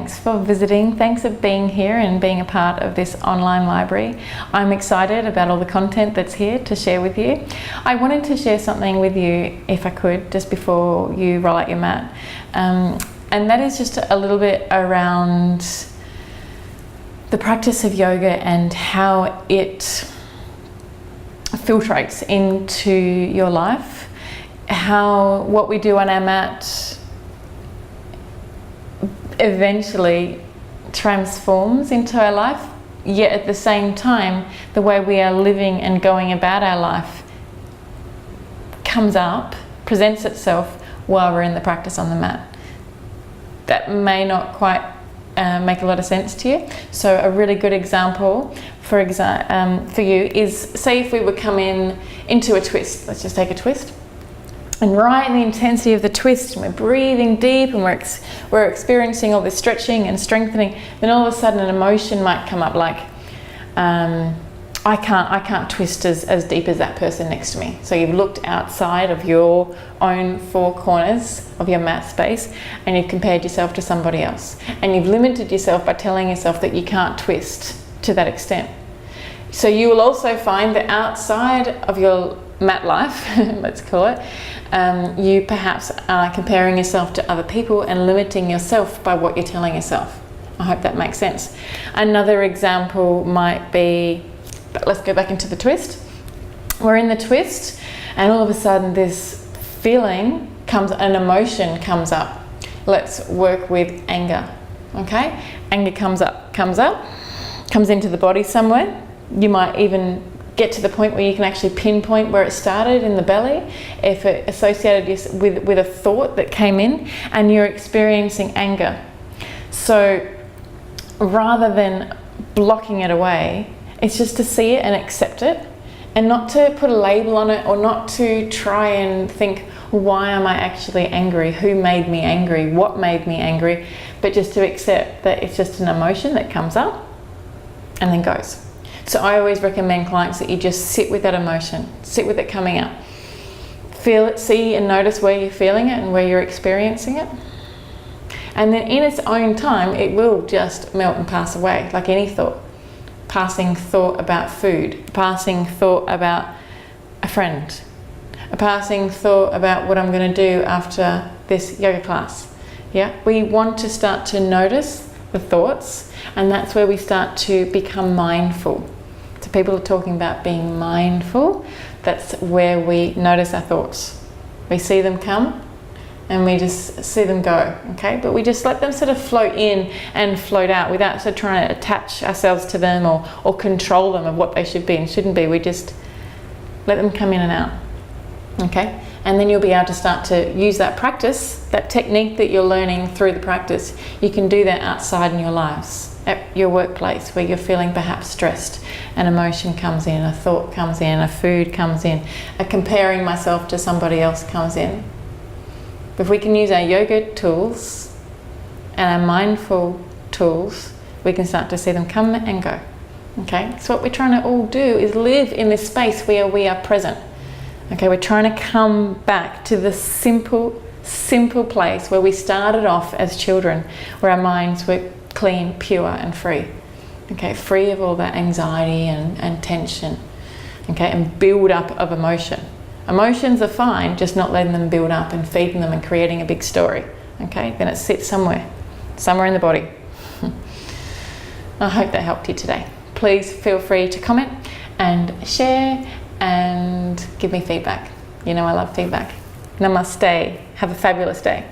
thanks for visiting. Thanks for being here and being a part of this online library. I'm excited about all the content that's here to share with you. I wanted to share something with you, if I could, just before you roll out your mat. And that is just a little bit around the practice of yoga and how it filtrates into your life. How what we do on our mat eventually transforms into our life, yet at the same time, the way we are living and going about our life comes up, presents itself while we're in the practice on the mat. That may not quite make a lot of sense to you. So a really good example for you is, say if we were coming into a twist. Let's just take a twist. And right in the intensity of the twist, we're breathing deep and we're experiencing all this stretching and strengthening. Then all of a sudden an emotion might come up like, I can't twist as deep as that person next to me. So you've looked outside of your own four corners of your mat space and you've compared yourself to somebody else. And you've limited yourself by telling yourself that you can't twist to that extent. So you will also find that outside of your mat life, let's call it, you perhaps are comparing yourself to other people and limiting yourself by what you're telling yourself. I hope that makes sense. Another example might be, but let's go back into the twist. We're in the twist and all of a sudden this feeling comes, an emotion comes up. Let's work with anger, okay? Anger comes into the body somewhere. You might even get to the point where you can actually pinpoint where it started in the belly, if it associated with a thought that came in and you're experiencing anger. So rather than blocking it away, it's just to see it and accept it and not to put a label on it or not to try and think, why am I actually angry? Who made me angry? What made me angry? But just to accept that it's just an emotion that comes up and then goes. So I always recommend clients that you just sit with that emotion, sit with it coming up. Feel it, see and notice where you're feeling it and where you're experiencing it. And then in its own time, it will just melt and pass away, like any thought. Passing thought about food, passing thought about a friend, a passing thought about what I'm going to do after this yoga class. Yeah, we want to start to notice the thoughts, and that's where we start to become mindful. So people are talking about being mindful. That's where we notice our thoughts. We see them come and we just see them go, okay? But we just let them sort of float in and float out without sort of trying to attach ourselves to them or control them of what they should be and shouldn't be. We just let them come in and out, okay? And then you'll be able to start to use that practice, that technique that you're learning through the practice. You can do that outside in your lives, at your workplace where you're feeling perhaps stressed. An emotion comes in, a thought comes in, a food comes in, a comparing myself to somebody else comes in. If we can use our yoga tools and our mindful tools, we can start to see them come and go. Okay, so what we're trying to all do is live in this space where we are present. Okay, we're trying to come back to the simple place where we started off as children, where our minds were clean, pure and free. Okay, free of all that anxiety and tension. Okay, and build up of emotion. Emotions are fine, just not letting them build up and feeding them and creating a big story. Okay, then it sits somewhere in the body. I hope that helped you today. Please feel free to comment and share and give me feedback. You know I love feedback. Namaste. Have a fabulous day.